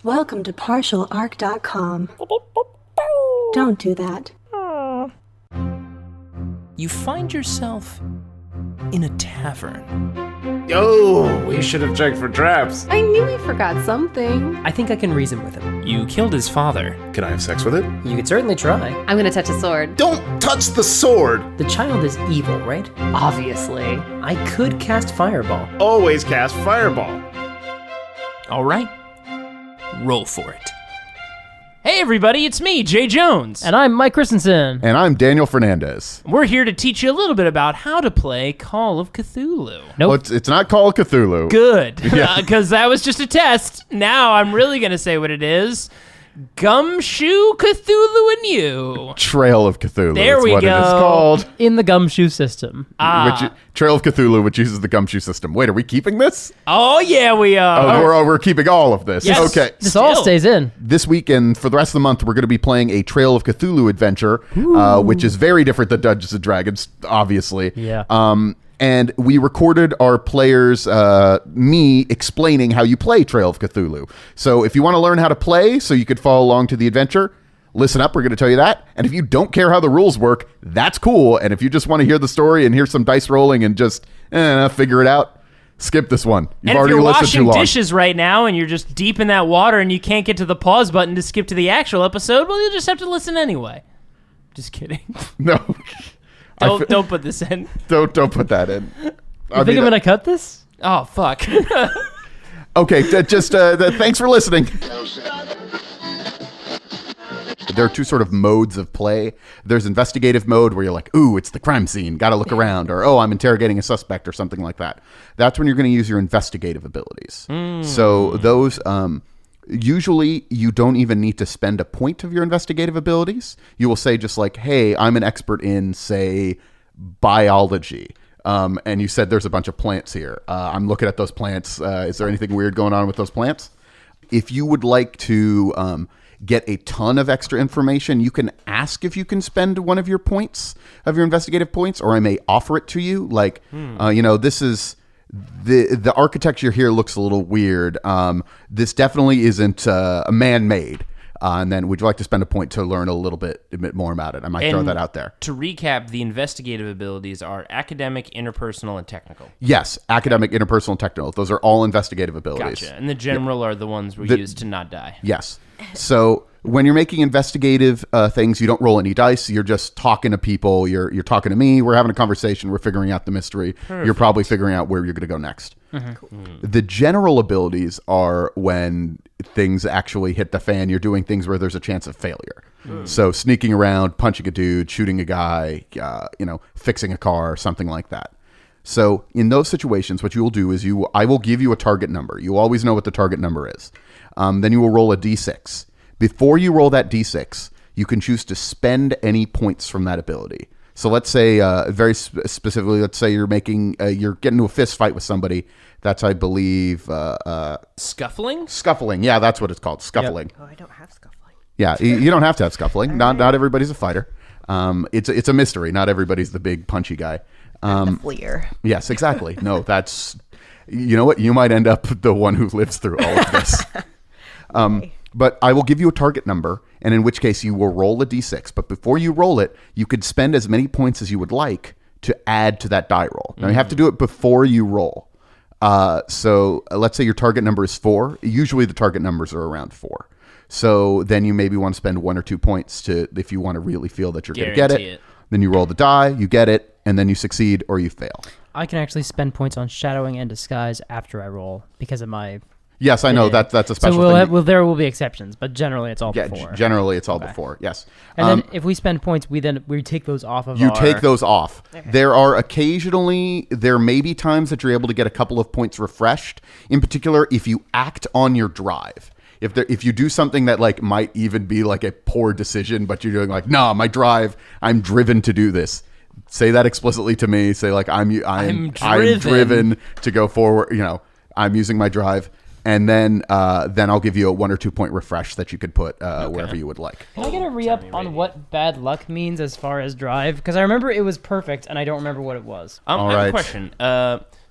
Welcome to partialarc.com. Don't do that. You find yourself in a tavern. Oh, we should have checked for traps. I knew he forgot something. I think I can reason with him. You killed his father. Can I have sex with it? You could certainly try. I'm gonna touch a sword. Don't touch the sword! The child is evil, right? Obviously. I could cast Fireball. Always cast Fireball. All right. Roll for it. Hey everybody, it's me, Jay Jones. And I'm Mike Christensen. And I'm Daniel Fernandez. We're here to teach you a little bit about how to play Call of Cthulhu. Nope. Oh, it's not Call of Cthulhu. Good, Yeah. because that was just a test. Now I'm really going to say what it is. Gumshoe Cthulhu and you. Trail of Cthulhu. There is we what go. it is called. In the gumshoe system. Trail of Cthulhu, which uses the gumshoe system. Wait, are we keeping this? Oh, yeah, we are. We're keeping all of this. Yes. Okay. This all stays in. This weekend, for the rest of the month, we're going to be playing a Trail of Cthulhu adventure, which is very different than Dungeons and Dragons, obviously. Yeah. And we recorded our players, me explaining how you play Trail of Cthulhu. So if you want to learn how to play so you could follow along to the adventure, listen up, we're going to tell you that. And if you don't care how the rules work, that's cool. And if you just want to hear the story and hear some dice rolling and just figure it out, skip this one. You've And if already you're listened too washing long. dishes right now and you're just deep in that water and you can't get to the pause button to skip to the actual episode, well, you'll just have to listen anyway. Just kidding. No. Don't put this in. Don't put that in. You think I'm going to cut this? Oh, fuck. Okay, thanks for listening. There are two sort of modes of play. There's investigative mode where you're like, ooh, it's the crime scene, gotta look around, or oh, I'm interrogating a suspect or something like that. That's when you're going to use your investigative abilities. So those, usually you don't even need to spend a point of your investigative abilities. You will say just like, hey, I'm an expert in, say, biology. And you said there's a bunch of plants here. I'm looking at those plants. Is there anything weird going on with those plants? If you would like to get a ton of extra information, you can ask if you can spend one of your points, of your investigative points, or I may offer it to you. Like, this is... The architecture here looks a little weird. This definitely isn't man-made. And then would you like to spend a point to learn a bit more about it? I might throw that out there. To recap, the investigative abilities are academic, interpersonal, and technical. Yes, academic, interpersonal, and technical. Those are all investigative abilities. Gotcha. And the general are the ones we use to not die. Yes. So when you're making investigative things, you don't roll any dice. You're just talking to people. You're talking to me. We're having a conversation. We're figuring out the mystery. Perfect. You're probably figuring out where you're going to go next. Cool. The general abilities are when things actually hit the fan. You're doing things where there's a chance of failure. So sneaking around, punching a dude, shooting a guy, fixing a car, something like that. So in those situations, what you will do is I will give you a target number. You always know what the target number is. Then you will roll a d6. Before you roll that d6, you can choose to spend any points from that ability. So let's say, very specifically, let's say you're getting into a fist fight with somebody. That's, I believe... Scuffling? Scuffling, yeah, that's what it's called, scuffling. Oh, I don't have scuffling. Yeah, you don't have to have scuffling. Not everybody's a fighter. It's a mystery. Not everybody's the big punchy guy. The fleer. Yes, exactly. No, that's... You know what? You might end up the one who lives through all of this. Okay. But I will give you a target number, and in which case you will roll a d6. But before you roll it, you could spend as many points as you would like to add to that die roll. Now, you have to do it before you roll. So let's say your target number is 4. Usually the target numbers are around 4. So then you maybe want to spend 1 or 2 points if you want to really feel that you're going to get it. Then you roll the die, you get it, and then you succeed or you fail. I can actually spend points on shadowing and disguise after I roll because of my... Yes, I know. That's a special thing. There will be exceptions, but generally it's all before. Generally it's all before, yes. And then if we spend points, we take those off of You take those off. Okay. There may be times that you're able to get a couple of points refreshed. In particular, if you act on your drive. If you do something that like might even be like a poor decision, but you're doing like, nah, my drive, I'm driven to do this. Say that explicitly to me. Say like, I'm driven to go forward. I'm using my drive. And then I'll give you a 1 or 2 point refresh that you could put wherever you would like. Can I get a re-up on what bad luck means as far as drive? Because I remember it was perfect, and I don't remember what it was. I have right. a question.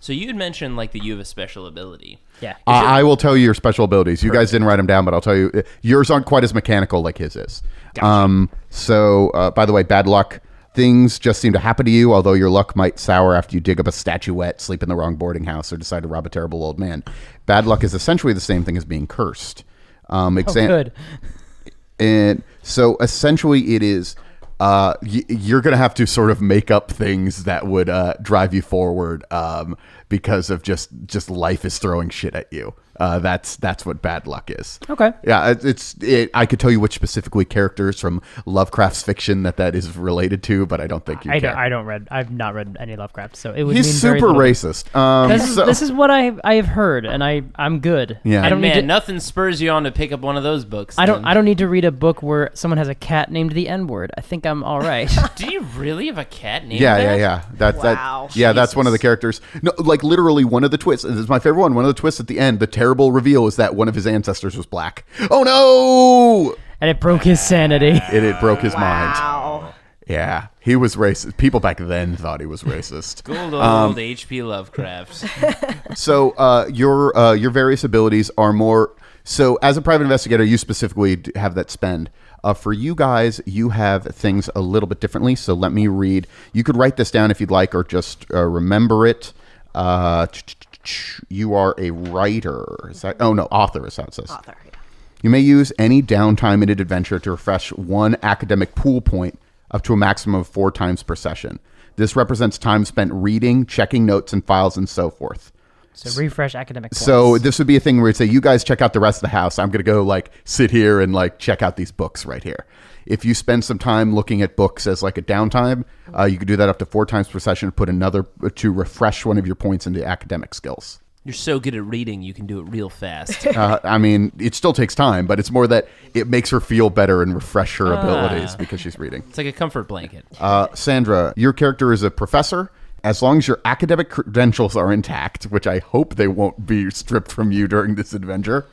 So you had mentioned like that you have a special ability. Yeah. I will tell you your special abilities. You guys didn't write them down, but I'll tell you yours aren't quite as mechanical like his is. Gotcha. So by the way, bad luck. Things just seem to happen to you, although your luck might sour after you dig up a statuette, sleep in the wrong boarding house, or decide to rob a terrible old man. Bad luck is essentially the same thing as being cursed. Good. And so essentially it is you're going to have to sort of make up things that would drive you forward because of just life is throwing shit at you. That's what bad luck is. Okay. Yeah, I could tell you which specifically characters from Lovecraft's fiction that is related to, but I don't think you care. I've not read any Lovecraft, so it would He's mean very super little. racist. This is what I have heard, and I'm good. Yeah. I don't need to, nothing spurs you on to pick up one of those books. I don't need to read a book where someone has a cat named the N-word. I think I'm all right. Do you really have a cat named Yeah. Wow. That's one of the characters. No, like literally one of the twists. This is my favorite one. One of the twists at the end, the terrible reveal is that one of his ancestors was black. Oh no! And it broke his sanity. It broke his mind. Wow. Yeah, he was racist. People back then thought he was racist. Good old H.P. Lovecraft. So your various abilities are more. So as a private investigator, you specifically have that spend. For you guys, you have things a little bit differently. So let me read. You could write this down if you'd like, or just remember it. You are a writer. Author is how it says. Author, yeah. You may use any downtime in an adventure to refresh one academic pool point up to a maximum of 4 times per session. This represents time spent reading, checking notes and files, and so forth. So refresh academic points. So this would be a thing where you'd say, you guys check out the rest of the house. I'm going to go sit here and check out these books right here. If you spend some time looking at books as a downtime, you could do that up to 4 times per session, put another to refresh one of your points into academic skills. You're so good at reading, you can do it real fast. It still takes time, but it's more that it makes her feel better and refresh her abilities because she's reading. It's like a comfort blanket. Sandra, your character is a professor. As long as your academic credentials are intact, which I hope they won't be stripped from you during this adventure,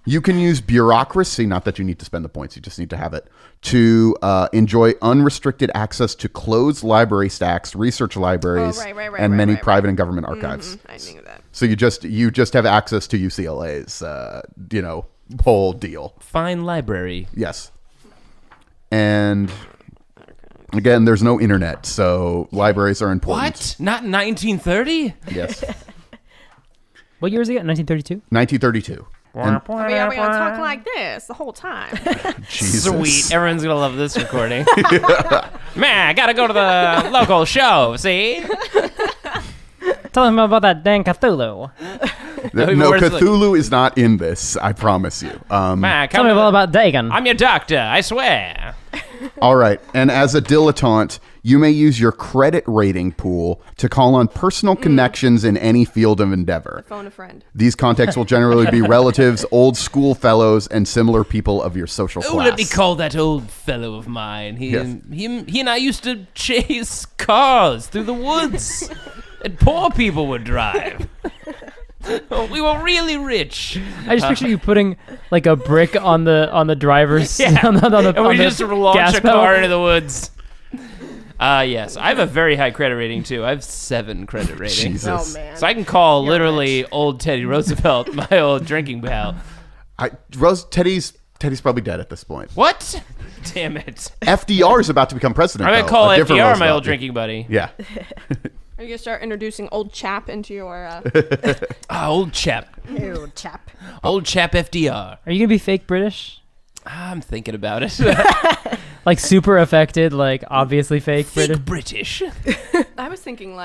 you can use bureaucracy, not that you need to spend the points, you just need to have it, to enjoy unrestricted access to closed library stacks, research libraries, and many private and government archives. I knew that. So you just have access to UCLA's, whole deal. Fine library. Yes. And again, there's no internet, so libraries are important. What? Not in 1930? Yes. What year is it? 1932? 1932. And Are we gonna talk like this the whole time? Jesus. Sweet. Everyone's going to love this recording. Man, I got to go to the local show, see? Tell them about that dang Cthulhu. No, Cthulhu is not in this, I promise you. Man, Tell me all about Dagon. I'm your doctor, I swear. All right. And as a dilettante, you may use your credit rating pool to call on personal connections in any field of endeavor. Phone a friend. These contacts will generally be relatives, old school fellows, and similar people of your social class. Oh, let me call that old fellow of mine. He and I used to chase cars through the woods that poor people would drive. We were really rich. I just picture you putting a brick on the driver's on the and we just launch gas a car pedal. into the woods. Yes, I have a very high credit rating too. I have 7 credit rating. Jesus. Oh man. So I can call literally old Teddy Roosevelt my old drinking pal. Teddy's probably dead at this point. What? Damn it. FDR is about to become president. I'm going to though. call A different FDR my Roosevelt. old drinking buddy. Yeah. Are you gonna start introducing old chap into your? Old chap. Ew, chap. Old chap FDR. Are you gonna be fake British? I'm thinking about it. Super affected, obviously fake British. I was thinking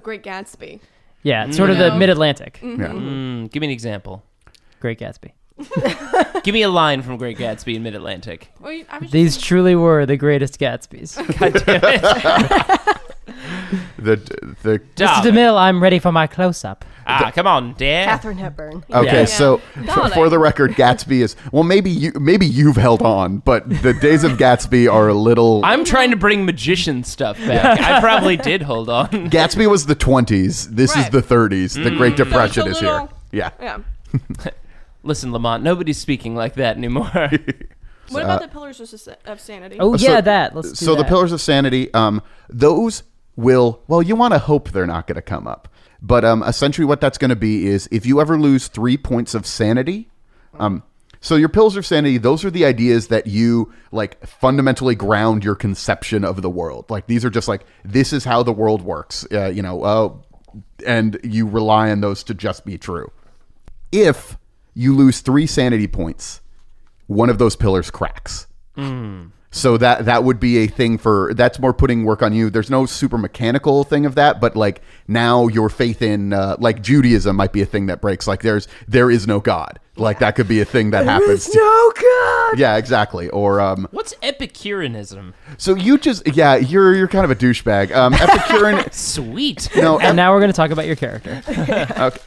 Great Gatsby. Yeah, sort of the mid-Atlantic. Yeah. Give me an example. Great Gatsby. Give me a line from Great Gatsby in Mid-Atlantic. Well, I was These truly were the greatest Gatsbys. God damn it. The Mr. Darling. DeMille, I'm ready for my close-up. Come on, dear. Catherine Hepburn. Okay, Yeah. so Darling. for the record, Gatsby is maybe you've held on, but the days of Gatsby are a little. I'm trying to bring magician stuff back. I probably did hold on. Gatsby was the 20s. This is Right. the 30s. The Great Depression So is it's a here. little- Yeah. Yeah. Listen, Lamont, nobody's speaking like that anymore. What about the Pillars of Sanity? Oh, So- yeah, Let's do So the that. Pillars of Sanity, those will. Well, you want to hope they're not going to come up, but essentially what that's going to be is if you ever lose 3 points of sanity. So your Pillars of Sanity, those are the ideas that you like fundamentally ground your conception of the world. Like these are just like this is how the world works, and you rely on those to just be true. If you lose 3 sanity points, one of those pillars cracks. So that would be a thing that's more putting work on you. There's no super mechanical thing of that, but like now your faith in like Judaism might be a thing that breaks. Like there is no God. Like that could be a thing that happens. No God. Yeah, exactly. Or What's Epicureanism? so you just you're kind of a douchebag. Epicurean. Sweet. No, And now we're going to talk about your character.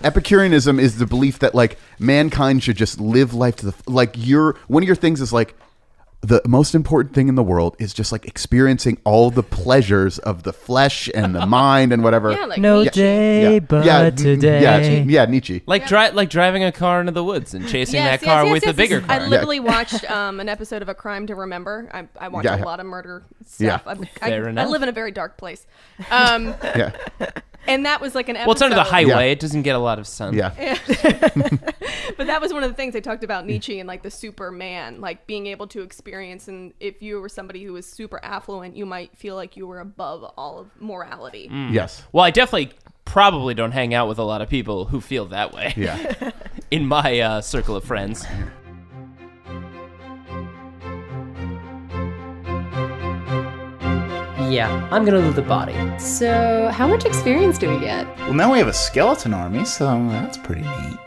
Epicureanism is the belief that like mankind should just live life to the like one of your things is like the most important thing in the world is just like experiencing all the pleasures of the flesh and the mind and whatever. Yeah, like No Nietzsche. day but today. Yeah, Nietzsche. Like driving a car into the woods and chasing that car with a bigger car. I literally watched an episode of A Crime to Remember. I watch Yeah. a lot of murder Yeah. stuff. Fair I enough. live in a very dark place. Yeah, And that was like an episode. Well, it's under the highway. Yeah. It doesn't get a lot of sun. yeah. But that was one of the things they talked about Nietzsche and like the Superman, like being able to experience. And if you were somebody who was super affluent, you might feel like you were above all of morality. Yes. Well, I definitely probably don't hang out with a lot of people who feel that way. Yeah. In my circle of friends. Yeah, I'm gonna loot the body. So, how much experience do we get? Well, now we have a skeleton army, so that's pretty neat.